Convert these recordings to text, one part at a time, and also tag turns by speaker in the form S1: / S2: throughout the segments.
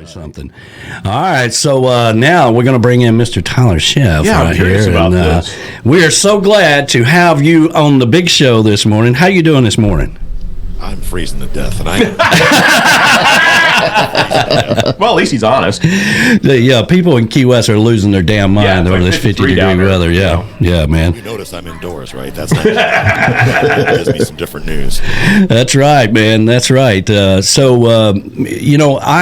S1: Something. All right, so now we're going to bring in Mr. Tyler Sheff
S2: I'm curious about this.
S1: We are so glad to have you on the big show this morning. How you doing this morning?
S3: I'm freezing to death, and
S2: well, at least he's honest.
S1: People in Key West are losing their damn mind over this 50-degree weather. Yeah, man.
S3: You notice I'm indoors, right? That's not that gives me some different news.
S1: That's right, man. That's right. I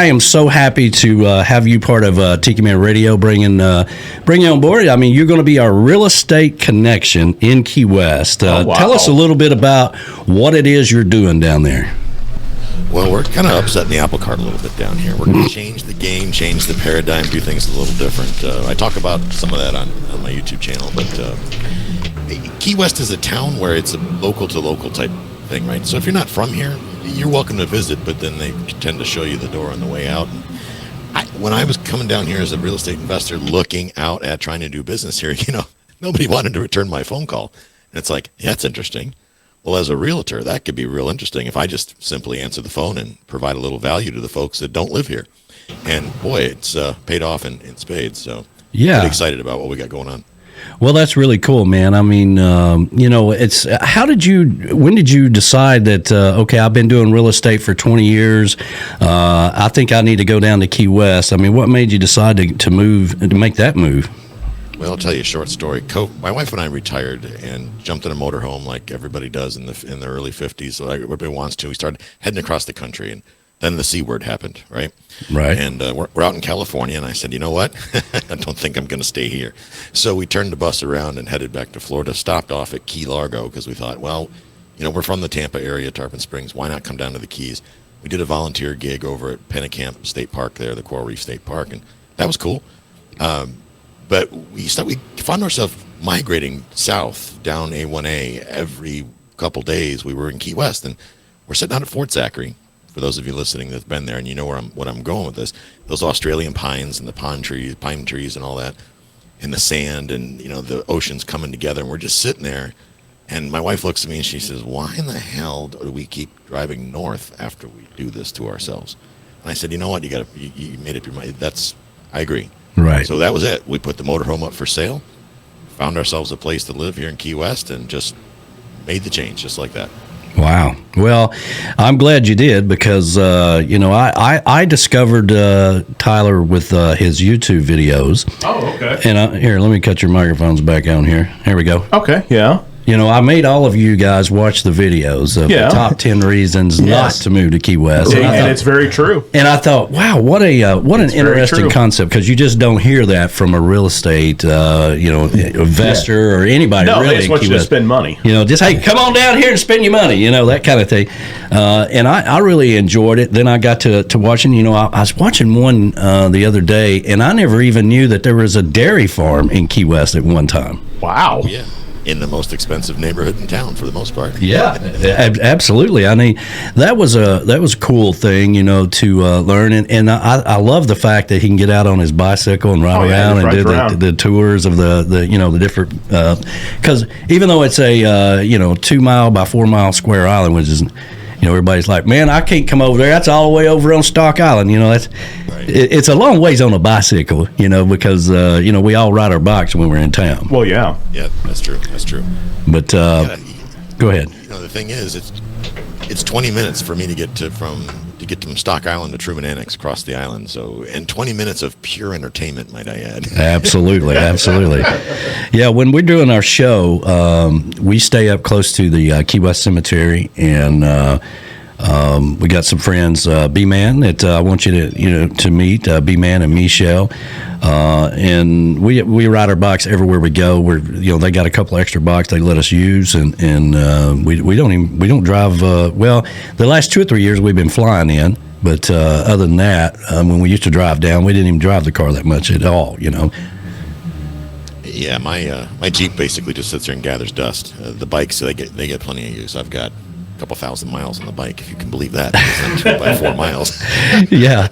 S1: am so happy to have you part of Tiki Man Radio, bringing you on board. I mean, you're going to be our real estate connection in Key West.
S2: Wow.
S1: Tell us a little bit about what it is you're doing down there.
S3: Well, we're kind of upsetting the apple cart a little bit down here. We're going to change the game, change the paradigm, do things a little different. I talk about some of that on my YouTube channel, but Key West is a town where it's a local-to-local type thing, right? So if you're not from here, you're welcome to visit, but then they tend to show you the door on the way out. When I was coming down here as a real estate investor looking out at trying to do business here, nobody wanted to return my phone call. And it's like, yeah, that's interesting. Well, as a realtor, that could be real interesting if I just simply answer the phone and provide a little value to the folks that don't live here. And boy, it's paid off in spades. So pretty excited about what we got going on.
S1: Well, that's really cool, man. I mean, it's when did you decide that, okay, I've been doing real estate for 20 years. I think I need to go down to Key West. I mean, what made you decide to make that move?
S3: Well, I'll tell you a short story. My wife and I retired and jumped in a motorhome like everybody does in the early 50s. So like everybody wants to. We started heading across the country, and then the C word happened, right?
S1: Right.
S3: And we're out in California, and I said, you know what? I don't think I'm going to stay here. So we turned the bus around and headed back to Florida, stopped off at Key Largo because we thought, well, we're from the Tampa area, Tarpon Springs. Why not come down to the Keys? We did a volunteer gig over at Pennicamp State Park there, the Coral Reef State Park, and that was cool. But we found ourselves migrating south down A1A every couple days. We were in Key West, and we're sitting out at Fort Zachary. For those of you listening that've been there, and you know what I'm going with this, those Australian pines and the pine trees and all that, and the sand and the oceans coming together, and we're just sitting there. And my wife looks at me and she says, "Why in the hell do we keep driving north after we do this to ourselves?" And I said, "You know what? You made up your mind. I agree."
S1: Right.
S3: So that was it. We put the motorhome up for sale, found ourselves a place to live here in Key West, and just made the change just like that.
S1: Wow. Well, I'm glad you did because, I discovered Tyler with his YouTube videos.
S2: Oh, okay.
S1: And here, let me cut your microphones back on here. Here we go.
S2: Okay, yeah.
S1: I made all of you guys watch the videos of the top 10 reasons not to move to Key West.
S2: And it's very true.
S1: And I thought, wow, what an interesting concept, because you just don't hear that from a real estate, investor or anybody.
S2: No,
S1: really
S2: they just want you to spend money.
S1: Just, hey, come on down here and spend your money, that kind of thing. And I really enjoyed it. Then I got to watching, I was watching one the other day, and I never even knew that there was a dairy farm in Key West at one time.
S2: Wow.
S3: Yeah. In the most expensive neighborhood in town for the most part.
S1: Yeah, absolutely. I mean, that was a cool thing, to learn. And I love the fact that he can get out on his bicycle and ride around and do the tours of the different, because even though it's a 2 mile by 4 mile square island, which is, everybody's like, man, I can't come over there. That's all the way over on Stock Island. That's right. It's a long ways on a bicycle, because we all ride our bikes when we're in town.
S2: Well, yeah.
S3: Yeah, that's true.
S1: But go ahead.
S3: The thing is, it's 20 minutes for me to get from Stock Island to Truman Annex across the island. So, and 20 minutes of pure entertainment, might I add.
S1: Absolutely. Yeah, when we're doing our show, we stay up close to the Key West Cemetery, and we got some friends, B-Man, that I want you to meet, B-Man and Michelle, and we ride our bikes everywhere we go. They got a couple extra bikes they let us use, and we don't drive. The last 2 or 3 years we've been flying in, but other than that, when we used to drive down, we didn't even drive the car that much at all.
S3: Yeah, my Jeep basically just sits there and gathers dust. The bikes, they get plenty of use. I've got couple thousand miles on the bike, if you can believe that. It's 2 by 4 miles.
S1: Yeah,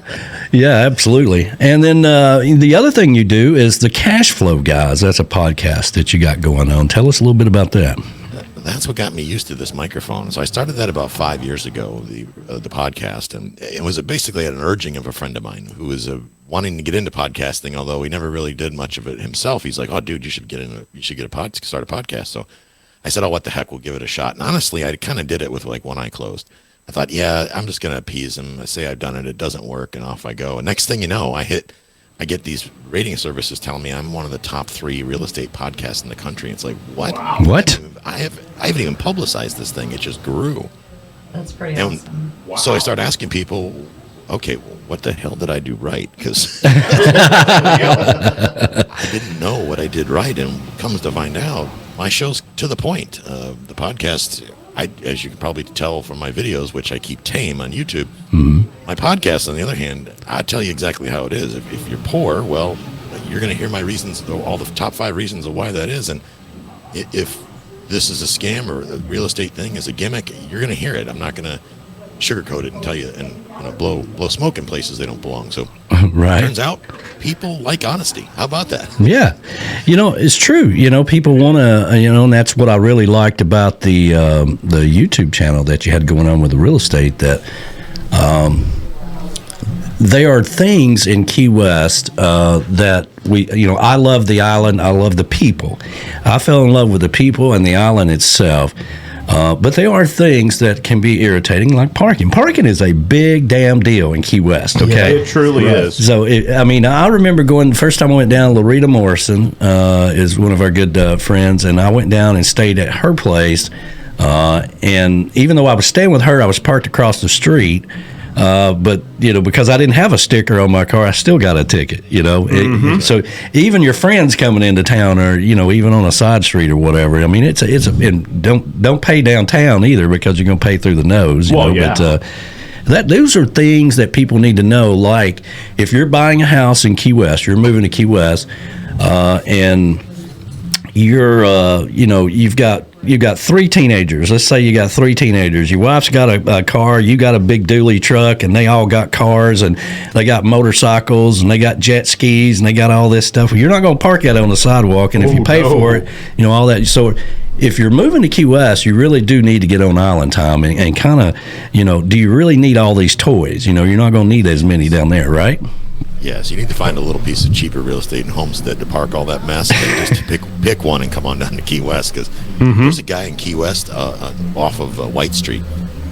S1: absolutely. And then the other thing you do is the Cash Flow Guys. That's a podcast that you got going on. Tell us a little bit about that.
S3: that's what got me used to this microphone. So I started that about 5 years ago, the podcast, and it was basically an urging of a friend of mine who was wanting to get into podcasting, although he never really did much of it himself. He's like, "Oh, dude, you should start a podcast." So I said, "Oh, what the heck? We'll give it a shot." And honestly, I kind of did it with like one eye closed. I thought, yeah, I'm just going to appease him. I say I've done it. It doesn't work. And off I go. And next thing you know, I get these rating services telling me I'm one of the top 3 real estate podcasts in the country. It's like, what?
S1: Wow. What?
S3: I haven't even publicized this thing. It just grew.
S4: That's pretty awesome.
S2: Wow.
S3: So I started asking people, okay, well, what the hell did I do right? Because I didn't know what I did right. And comes to find out, my show's to the point. The podcast, as you can probably tell from my videos, which I keep tame on YouTube, my podcast, on the other hand, I tell you exactly how it is. If you're poor, well, you're going to hear my reasons, all the top 5 reasons of why that is. And if this is a scam or the real estate thing is a gimmick, you're going to hear it. I'm not going to sugarcoat it and tell you and blow smoke in places they don't belong. So
S1: right.
S3: Turns out people like honesty. How about that?
S1: Yeah. It's true. People want to, and that's what I really liked about the YouTube channel that you had going on with the real estate, that there are things in Key West that I love the island. I love the people. I fell in love with the people and the island itself. But there are things that can be irritating, like parking. Parking is a big damn deal in Key West, okay?
S2: Yeah, it truly is.
S1: So, I remember going, the first time I went down, Loretta Morrison is one of our good friends, and I went down and stayed at her place. And even though I was staying with her, I was parked across the street. But, because I didn't have a sticker on my car, I still got a ticket, So even your friends coming into town or, even on a side street or whatever, and don't pay downtown either, because you're going to pay through the nose,
S2: Yeah.
S1: But those are things that people need to know. Like if you're buying a house in Key West, you're moving to Key West, and you're, you've got 3 teenagers. Let's say you got 3 teenagers. Your wife's got a car. You got a big dually truck, and they all got cars, and they got motorcycles, and they got jet skis, and they got all this stuff. Well, you're not going to park that on the sidewalk, and if you pay for it, all that. So if you're moving to Key West, you really do need to get on island time and kind of, do you really need all these toys? You're not going to need as many down there, right?
S3: Yes, you need to find a little piece of cheaper real estate in Homestead to park all that mess, and just pick one and come on down to Key West. Because there's a guy in Key West off of White Street,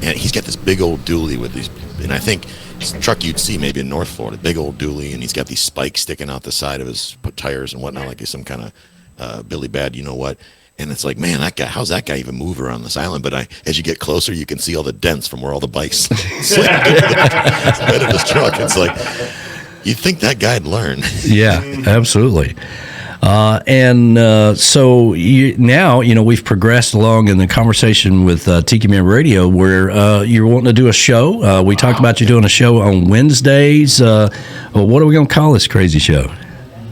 S3: and he's got this big old dually with these, and I think it's a truck you'd see maybe in North Florida, big old dually, and he's got these spikes sticking out the side of his tires and whatnot, like he's some kind of Billy Bad, what. And it's like, man, that guy, how's that guy even move around this island? But as you get closer, you can see all the dents from where all the bikes slammed into the bed of his truck. It's like, you'd think that guy'd learn.
S1: Yeah, absolutely. So now, we've progressed along in the conversation with Tiki Man Radio, where you're wanting to do a show. We talked about you doing a show on Wednesdays. What are we going to call this crazy show?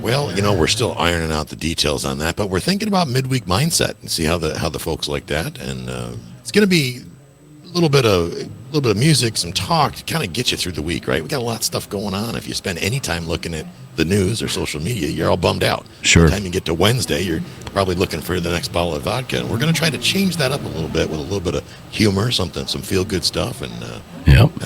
S3: Well, we're still ironing out the details on that, but we're thinking about midweek mindset and see how the folks like that. And it's going to be a little bit of music, some talk to kind of get you through the week, right? We got a lot of stuff going on. If you spend any time looking at the news or social media, you're all bummed out.
S1: Sure.
S3: By the time you get to Wednesday, you're probably looking for the next bottle of vodka. And we're going to try to change that up a little bit with a little bit of humor, some feel-good stuff, and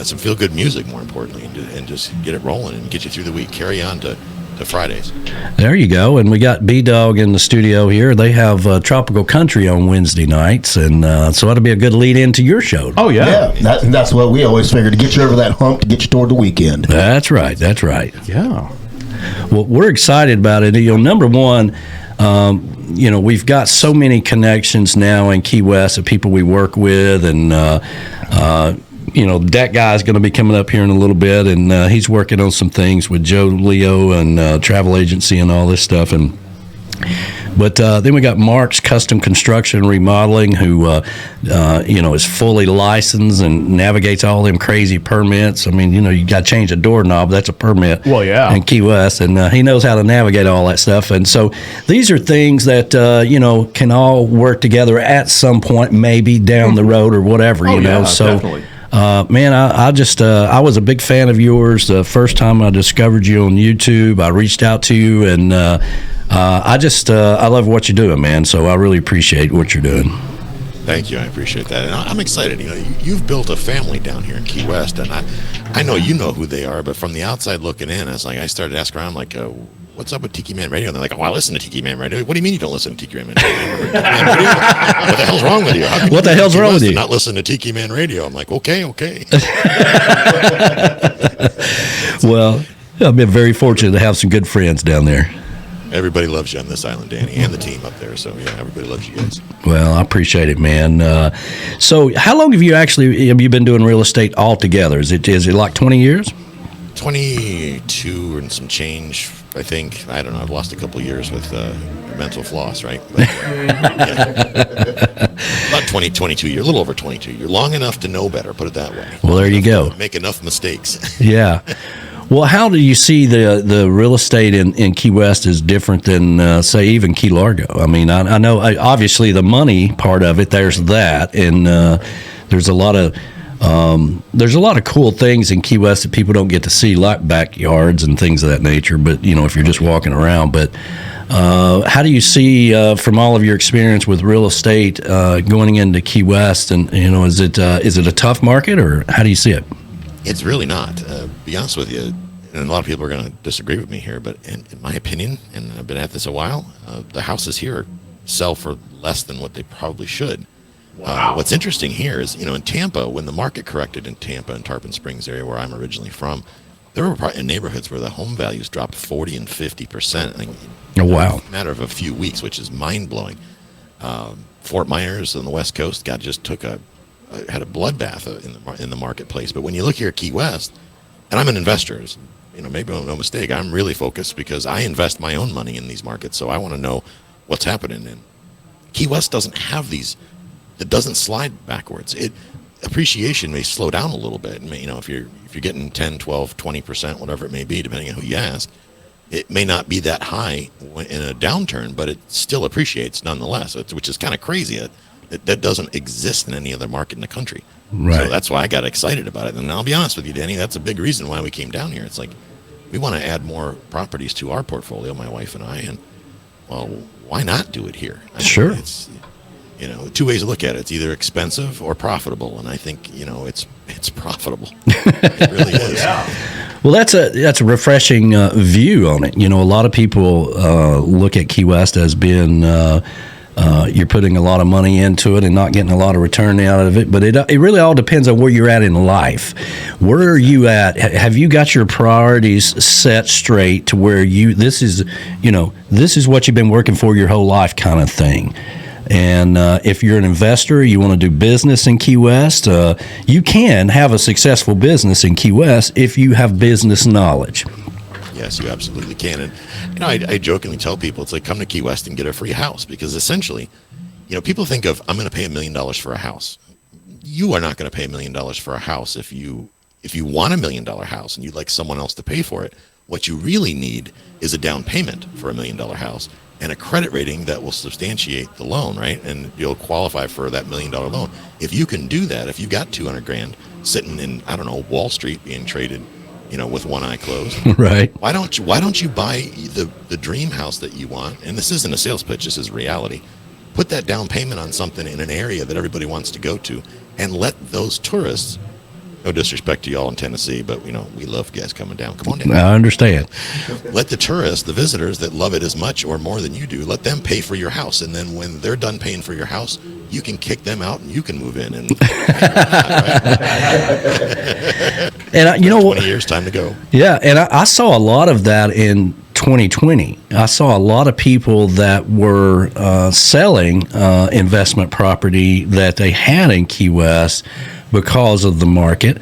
S3: some feel-good music, more importantly, and just get it rolling and get you through the week. Carry on to Fridays. There
S1: you go. And we got B-Dog in the studio here. They have Tropical Country on Wednesday nights, and so that'll be a good lead into your show.
S2: Oh, yeah.
S5: That's what we always figure, to get you over that hump, to get you toward the weekend.
S1: That's right.
S2: Yeah.
S1: Well, we're excited about it. Number one, we've got so many connections now in Key West of people we work with, and that guy's going to be coming up here in a little bit, and he's working on some things with Joe Leo and travel agency and all this stuff. But then we got Mark's Custom Construction and Remodeling, who is fully licensed and navigates all them crazy permits. You got to change a doorknob, that's a permit.
S2: Well, yeah.
S1: In Key West, and he knows how to navigate all that stuff. And so these are things that can all work together at some point, maybe down the road or whatever.
S2: Definitely.
S1: Man, I was a big fan of yours the first time I discovered you on YouTube. I reached out to you, and I love what you're doing, man. So I really appreciate what you're doing.
S3: Thank you. I appreciate that. And I'm excited. You know, you've built a family down here in Key West, and I know you know who they are, but from the outside looking in, I started asking around, like, what's up with Tiki Man Radio? And they're like, oh, I listen to Tiki Man Radio. What do you mean you don't listen to Tiki Man Radio? What the hell's wrong with you? How can
S1: What the hell's wrong with you?
S3: Not listen to Tiki Man Radio. I'm like, okay.
S1: Well, I've been very fortunate to have some good friends down there.
S3: Everybody loves you on this island, Danny, and the team up there. So, yeah, everybody loves you guys.
S1: Well, I appreciate it, man. So how long have you been doing real estate altogether? Is it like 20 years? 22
S3: and some change, I think. I don't know. I've lost a couple of years with mental floss, right? But, about 22 years, a little over 22. You're long enough to know better, put it that way.
S1: Well, there you go.
S3: Make enough mistakes.
S1: Yeah. Well, how do you see the real estate in Key West is different than, say, even Key Largo? I mean, I know, obviously, the money part of it, there's that, and there's a lot of cool things in Key West that people don't get to see, like backyards and things of that nature, but, you know, if you're just walking around. But how do you see, from all of your experience with real estate, going into Key West, and, you know, is it a tough market, or how do you see it?
S3: It's really not. Be honest with you, and a lot of people are going to disagree with me here, but in my opinion, and I've been at this a while, the houses here sell for less than what they probably should. Wow. What's interesting here is, you know, in Tampa, when the market corrected in Tampa and Tarpon Springs area, where I'm originally from, there were in neighborhoods where the home values dropped 40 and 50%.
S1: Oh, wow.
S3: In a matter of a few weeks, which is mind-blowing. Fort Myers on the West Coast had a bloodbath in the marketplace. But when you look here at Key West, and I'm an investor, you know, maybe no mistake, I'm really focused because I invest my own money in these markets, so I want to know what's happening. And Key West doesn't have these. It doesn't slide backwards. Appreciation may slow down a little bit. You know, if you're getting 10, 12, 20%, whatever it may be, depending on who you ask, it may not be that high in a downturn, but it still appreciates nonetheless, which is kind of crazy. That doesn't exist in any other market in the country.
S1: Right.
S3: So that's why I got excited about it. And I'll be honest with you, Danny, that's a big reason why we came down here. It's like we want to add more properties to our portfolio, my wife and I, and, well, why not do it here?
S1: Sure.
S3: It's, you know, two ways to look at it. It's either expensive or profitable, and I think, you know, it's profitable. It really is.
S1: Yeah. Well, that's a refreshing view on it. You know, a lot of people look at Key West as being you're putting a lot of money into it and not getting a lot of return out of it. But it really all depends on where you're at in life. Where are you at? Have you got your priorities set straight to where this is what you've been working for your whole life kind of thing? And if you're an investor, you want to do business in Key West, you can have a successful business in Key West if you have business knowledge.
S3: Yes, you absolutely can. And, you know, I jokingly tell people, it's like, come to Key West and get a free house, because essentially, you know, people think of, I'm going to pay $1 million for a house. You are not going to pay $1 million for a house. If you want $1 million house and you'd like someone else to pay for it, what you really need is a down payment for $1 million house and a credit rating that will substantiate the loan, right? And you'll qualify for that $1 million loan. If you can do that, if you've got $200,000 sitting in, I don't know, Wall Street being traded, you know, with one eye closed,
S1: right?
S3: Why don't you buy the dream house that you want? And this isn't a sales pitch; this is reality. Put that down payment on something in an area that everybody wants to go to, and let those tourists. No disrespect to y'all in Tennessee, but, you know, we love guys coming down. Come on down.
S1: I understand.
S3: Let the tourists, the visitors that love it as much or more than you do, let them pay for your house. And then when they're done paying for your house, you can kick them out and you can move in. And,
S1: and you know what?
S3: 20 years, time to go.
S1: Yeah, and I saw a lot of that in 2020. I saw a lot of people that were selling investment property that they had in Key West because of the market,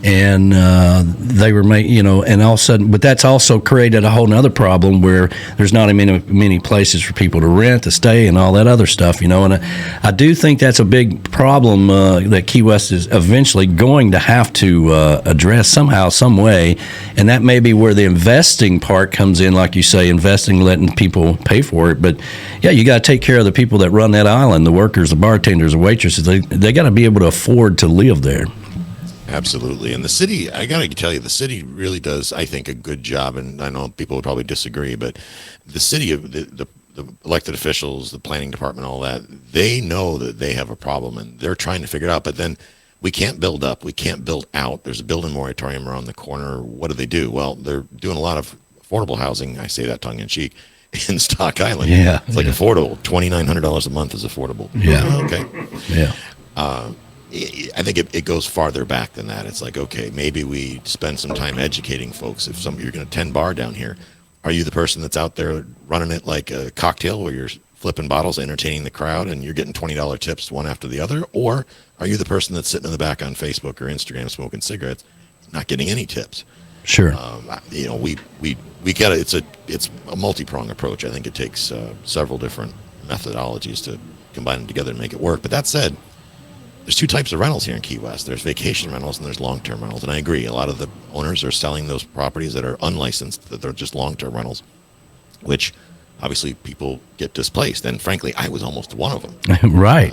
S1: and they were and all of a sudden, but that's also created a whole nother problem where there's not many places for people to rent, to stay, and all that other stuff, and I do think that's a big problem that Key West is eventually going to have to address somehow, some way, and that may be where the investing part comes in, like you say, investing, letting people pay for it. But yeah, you got to take care of the people that run that island, the workers, the bartenders, the waitresses. They got to be able to afford to live there.
S3: Absolutely. And the city, I got to tell you, the city really does, I think, a good job. And I know people would probably disagree, but the city, the the elected officials, the planning department, all that, they know that they have a problem and they're trying to figure it out. But then we can't build up. We can't build out. There's a building moratorium around the corner. What do? Well, they're doing a lot of affordable housing. I say that tongue in cheek. In Stock Island.
S1: Yeah.
S3: It's like affordable. $2,900 a month is affordable.
S1: Yeah.
S3: Okay.
S1: Yeah.
S3: I think it goes farther back than that. It's like, okay, maybe we spend some time educating folks. If you're going to 10 bar down here, are you the person that's out there running it like a cocktail where you're flipping bottles, entertaining the crowd, and you're getting $20 tips one after the other? Or are you the person that's sitting in the back on Facebook or Instagram smoking cigarettes, not getting any tips?
S1: Sure.
S3: We got it's a multi-pronged approach. I think it takes several different methodologies to combine them together to make it work. But that said, there's two types of rentals here in Key West. There's vacation rentals and there's long-term rentals. And I agree, a lot of the owners are selling those properties that are unlicensed, that they're just long-term rentals, which obviously people get displaced. And frankly, I was almost one of them.
S1: Right.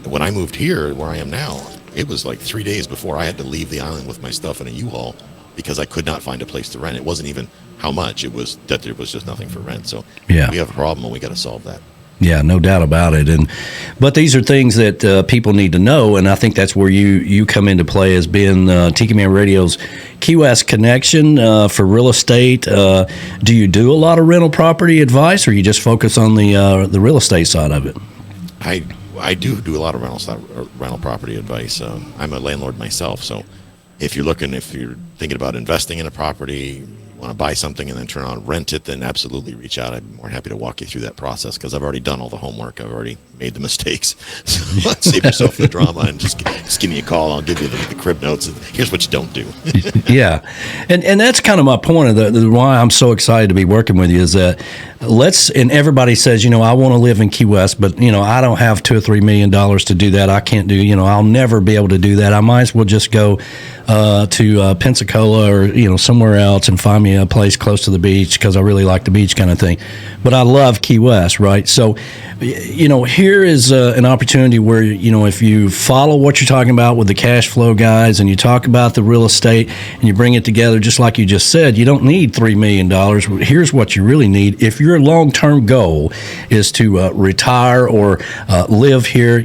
S3: When I moved here, where I am now, it was like 3 days before I had to leave the island with my stuff in a U-Haul because I could not find a place to rent. It wasn't even how much. It was that there was just nothing for rent. So
S1: Yeah.
S3: we have a problem and we got to solve that.
S1: Yeah, no doubt about it. But these are things that people need to know, and I think that's where you come into play as being Tiki Man Radio's Key West connection for real estate. Do you do a lot of rental property advice, or you just focus on the real estate side of it?
S3: I do a lot of rental property advice. I'm a landlord myself, so if you're thinking about investing in a property, want to buy something and then turn on rent it, then absolutely reach out. I'd be more happy to walk you through that process because I've already done all the homework. I've already made the mistakes. So save yourself the drama and just give me a call. I'll give you the crib notes. Here's what you don't do.
S1: Yeah, and that's kind of my point of the why I'm so excited to be working with you is that and everybody says, I want to live in Key West, but I don't have $2 or $3 million to do that. I can't do, I'll never be able to do that. I might as well just go to Pensacola or somewhere else and find me a place close to the beach because I really like the beach kind of thing. But I love Key West, right? So, here is an opportunity where, if you follow what you're talking about with the cash flow guys and you talk about the real estate and you bring it together, just like you just said, you don't need $3 million. Here's what you really need. If your long-term goal is to retire or live here,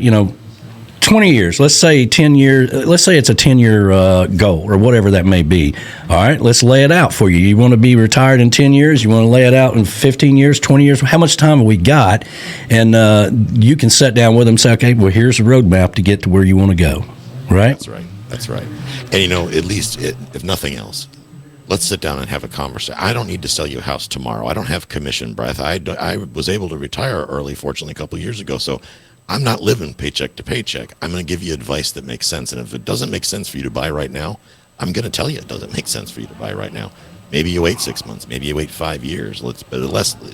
S1: 20 years, let's say 10 years, let's say it's a 10-year goal or whatever that may be. All right, let's lay it out for you. You want to be retired in 10 years? You want to lay it out in 15 years, 20 years? How much time have we got? And you can sit down with them and say, okay, well, here's a roadmap to get to where you want to go, right?
S3: That's right. And, at least, if nothing else, let's sit down and have a conversation. I don't need to sell you a house tomorrow. I don't have commission breath. I was able to retire early, fortunately, a couple of years ago, so I'm not living paycheck to paycheck. I'm going to give you advice that makes sense. And if it doesn't make sense for you to buy right now, I'm going to tell you it doesn't make sense for you to buy right now. Maybe you wait 6 months. Maybe you wait 5 years. But at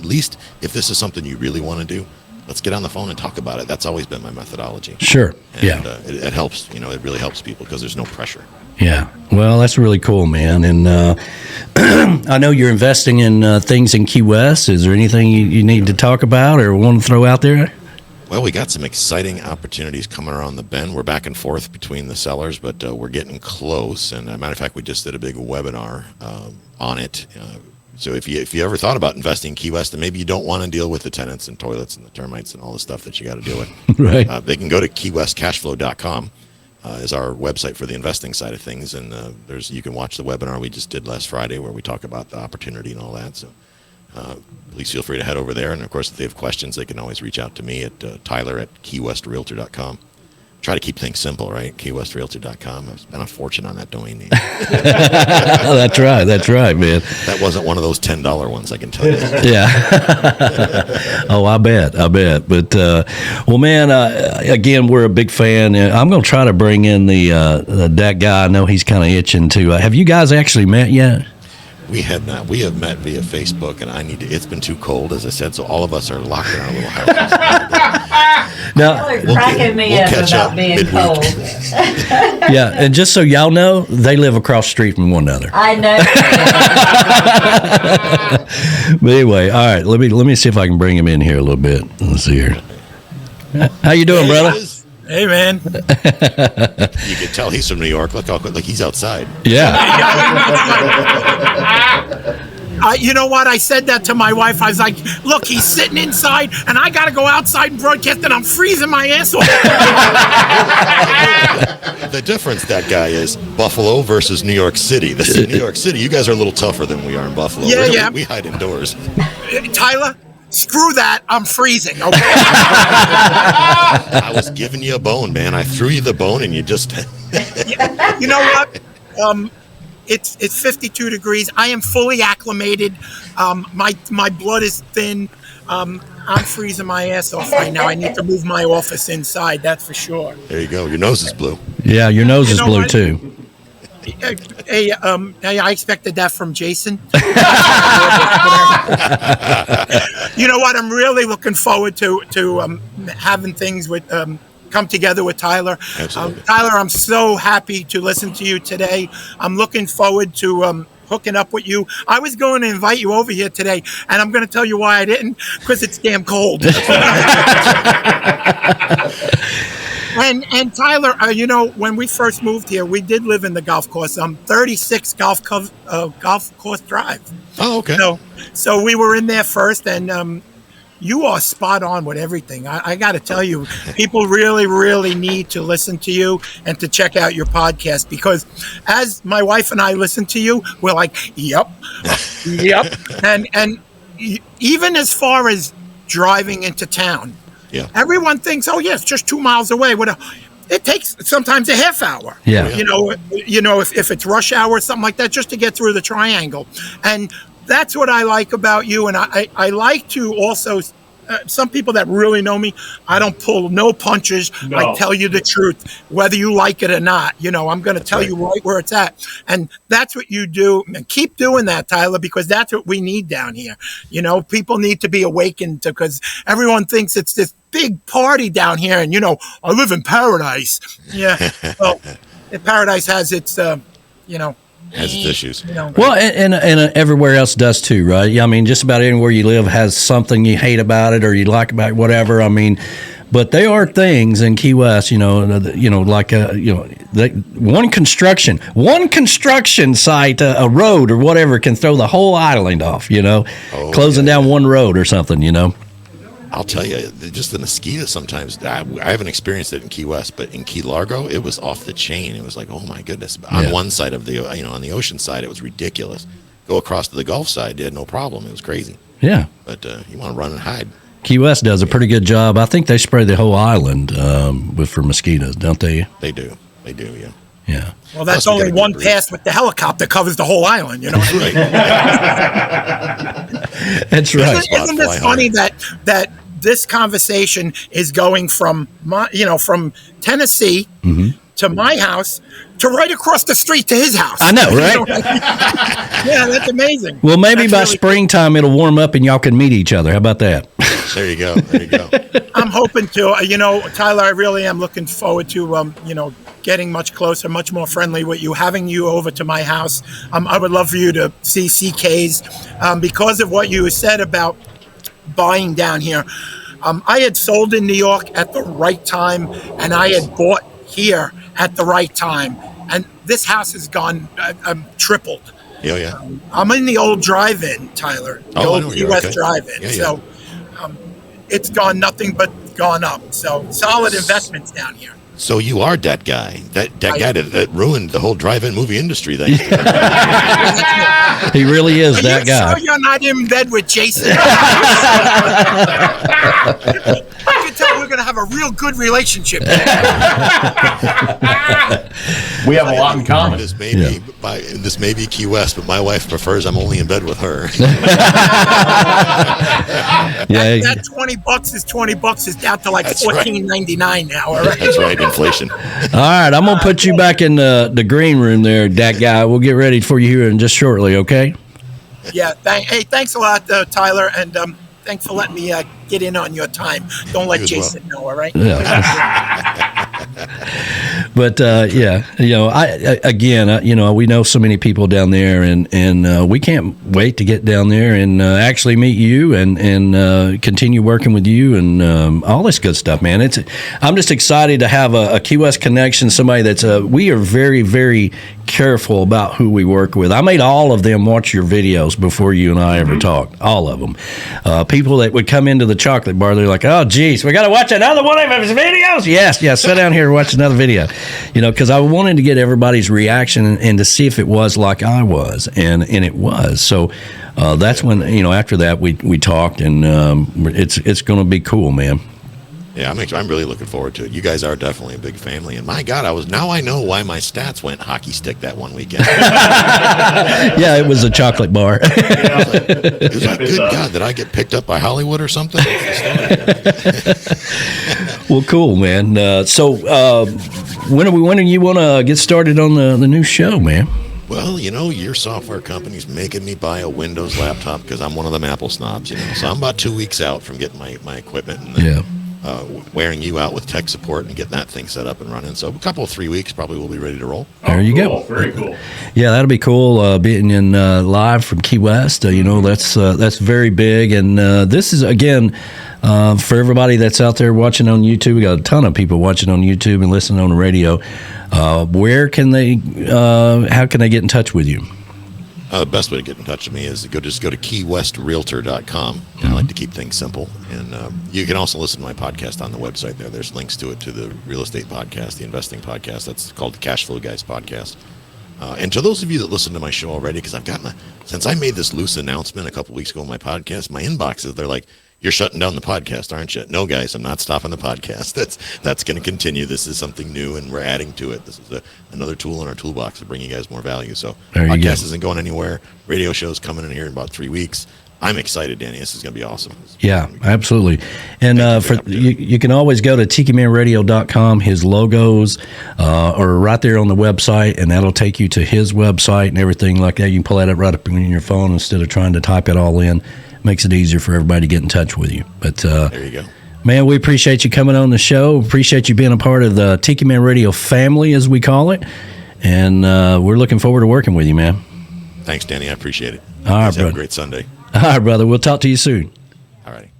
S3: least if this is something you really want to do, let's get on the phone and talk about it. That's always been my methodology.
S1: Sure.
S3: And, it helps. It really helps people because there's no pressure.
S1: Yeah. Well, that's really cool, man. And I know you're investing in things in Key West. Is there anything you need to talk about or want to throw out there?
S3: Well, we got some exciting opportunities coming around the bend. We're back and forth between the sellers, but we're getting close. And as a matter of fact, we just did a big webinar on it. So if you ever thought about investing in Key West, and maybe you don't want to deal with the tenants and toilets and the termites and all the stuff that you got to deal with,
S1: right?
S3: They can go to KeyWestCashflow.com is our website for the investing side of things. And you can watch the webinar we just did last Friday where we talk about the opportunity and all that. So please feel free to head over there. And, of course, if they have questions, they can always reach out to me at Tyler@KeyWestRealtor.com. Try to keep things simple, right? KeyWestRealtor.com. I've spent a fortune on that domain name.
S1: That's right, man.
S3: That wasn't one of those $10 ones, I can tell you.
S1: Yeah. Oh, I bet. But, well, man, again, we're a big fan. I'm going to try to bring in that guy. I know he's kind of itching to. Have you guys actually met yet?
S3: We have not. We have met via Facebook, and it's been too cold, as I said, so all of us are locked in our little houses.
S1: Now,
S4: You're cracking me up about being
S3: midweek.
S4: cold.
S1: yeah, and just so y'all know, they live across the street from one another.
S4: I know.
S1: But anyway, all right, let me see if I can bring him in here a little bit. Let's see here. How you doing, brother?
S6: Hey, man.
S3: You can tell he's from New York. Look how quick, he's outside.
S1: Yeah.
S6: You know what? I said that to my wife. I was like, look, he's sitting inside, and I got to go outside and broadcast, and I'm freezing my ass off.
S3: The difference, that guy, is Buffalo versus New York City. This is New York City. You guys are a little tougher than we are in Buffalo.
S6: Yeah.
S3: We hide indoors.
S6: Tyler, screw that. I'm freezing, okay?
S3: I was giving you a bone, man. I threw you the bone, and you just...
S6: You know what? It's 52 degrees. I am fully acclimated. My blood is thin. I'm freezing my ass off right now. I need to move my office inside. That's for sure.
S3: There you go. Your nose is blue.
S1: Yeah, your nose is blue
S6: what?
S1: too.
S6: Hey, I expected that from Jason. You know what? I'm really looking forward to having things with come together with Tyler.
S3: Absolutely.
S6: Tyler, I'm so happy to listen to you today. I'm looking forward to hooking up with you. I was going to invite you over here today, and I'm going to tell you why I didn't, because it's damn cold. And Tyler, you know, when we first moved here, we did live in the golf course. 36 golf course drive.
S3: Oh, okay.
S6: So we were in there first, and you are spot on with everything. I got to tell you, people really, really need to listen to you and to check out your podcast, because as my wife and I listen to you, we're like, yep. And even as far as driving into town,
S3: yeah,
S6: everyone thinks, oh, yeah, it's just 2 miles away. It takes sometimes a half hour.
S1: Yeah.
S6: You know, if it's rush hour or something like that, just to get through the triangle. And that's what I like about you. And I like to also, some people that really know me, I don't pull no punches.
S2: No.
S6: I tell you the truth, whether you like it or not. You know, I'm going to tell you right where it's at. And that's what you do. And keep doing that, Tyler, because that's what we need down here. You know, people need to be awakened to, because everyone thinks it's this big party down here. And, you know, I live in paradise. Yeah. Well, paradise has its, you know,
S3: has its issues.
S6: You know,
S1: Well, and everywhere else does too, right? Yeah, I mean, just about anywhere you live has something you hate about it or you like about it, whatever. I mean, but there are things in Key West, like one construction site, a road or whatever can throw the whole island off. Closing down one road or something.
S3: I'll tell you, just the mosquitoes sometimes. I haven't experienced it in Key West, but in Key Largo, it was off the chain. It was like, oh my goodness. On one side of the, on the ocean side, it was ridiculous. Go across to the Gulf side, they had no problem. It was crazy.
S1: Yeah.
S3: But you want to run and hide.
S1: Key West does a pretty good job. I think they spray the whole island for mosquitoes, don't they?
S3: They do. Yeah.
S1: Yeah.
S6: Well, that's
S3: Plus, we
S6: only
S3: got a
S6: one
S3: good
S6: pass with the helicopter covers the whole island. You know what I mean?
S3: Right.
S1: That's right.
S6: Isn't this funny that this conversation is going from from Tennessee to my house to right across the street to his house?
S1: I know, right?
S6: Yeah, that's amazing.
S1: Well, maybe
S6: That's
S1: by
S6: really
S1: springtime it'll warm up and y'all can meet each other. How about that?
S3: There you go.
S6: I'm hoping to. Tyler, I really am looking forward to getting much closer, much more friendly with you, having you over to my house. I would love for you to see CK's because of what you said about buying down here. I had sold in New York at the right time, and I had bought here at the right time. And this house has gone tripled.
S3: Yeah.
S6: I'm in the old drive-in, Tyler. The old KeyWest drive-in.
S3: Yeah.
S6: So it's gone nothing but gone up. So solid investments down here.
S3: So you are that guy, that guy that ruined the whole drive-in movie industry. Then
S1: He really is that guy.
S6: Sure you're not in bed with Jason? I can tell we're going to have a real good relationship.
S2: We have a lot in common.
S3: This may be Key West, but my wife prefers I'm only in bed with her.
S6: That $20 is $20 is down to like $14.99 now. All right?
S3: That's right, inflation.
S1: All right, I'm going to put you back in the green room there, that guy. We'll get ready for you here in just shortly, okay?
S6: Yeah. Thanks a lot, Tyler, and thanks for letting me get in on your time. Don't let Jason know, all right?
S1: Yeah. But yeah, we know so many people down there, and we can't wait to get down there and actually meet you and continue working with you and all this good stuff, man. I'm just excited to have a Key West connection, somebody that's we are very, very careful about who we work with. I made all of them watch your videos before you and I ever talked, all of them. People that would come into the chocolate bar, they're like, oh, geez, we got to watch another one of his videos? Yes, sit down here and watch another video. Because I wanted to get everybody's reaction and to see if it was like I was, and it was. So that's when, after that we talked, and it's going to be cool, man.
S3: Yeah, I'm really looking forward to it. You guys are definitely a big family, and my God, I know why my stats went hockey stick that one weekend.
S1: Yeah, it was a chocolate bar.
S3: It was like, good God, did I get picked up by Hollywood or something?
S1: Well, cool, man. So when do you want to get started on the new show, man?
S3: Well, your software company's making me buy a Windows laptop because I'm one of them Apple snobs, So I'm about 2 weeks out from getting my equipment and then, wearing you out with tech support and getting that thing set up and running. So a couple of 3 weeks probably we'll be ready to roll.
S1: There you go.
S2: Very cool.
S1: Yeah, that'll be cool. Being in live from Key West, that's very big. And this is again for everybody that's out there watching on YouTube. We got a ton of people watching on YouTube and listening on the radio. Where can they? How can they get in touch with you?
S3: The best way to get in touch with me is just go to KeyWestRealtor.com. I like to keep things simple. And you can also listen to my podcast on the website there. There's links to it to the real estate podcast, the investing podcast. That's called the Cash Flow Guys podcast. And to those of you that listen to my show already, because since I made this loose announcement a couple weeks ago on my podcast, my inboxes, they're like, you're shutting down the podcast, aren't you? No, guys, I'm not stopping the podcast. That's going to continue. This is something new, and we're adding to it. This is another tool in our toolbox to bring you guys more value. So podcast isn't going anywhere. Radio show's coming in here in about 3 weeks. I'm excited, Danny. This is going to be awesome. Yeah,
S1: absolutely. And you can always go to TikiManRadio.com. His logos are right there on the website, and that'll take you to his website and everything like that. You can pull that up right up in your phone instead of trying to type it all in. Makes it easier for everybody to get in touch with you. But
S3: there you go.
S1: Man, we appreciate you coming on the show. Appreciate you being a part of the Tiki Man Radio family, as we call it. And we're looking forward to working with you, man.
S3: Thanks, Danny. I appreciate it.
S1: All right, brother.
S3: Have a great Sunday.
S1: All right, brother. We'll talk to you soon.
S3: All righty.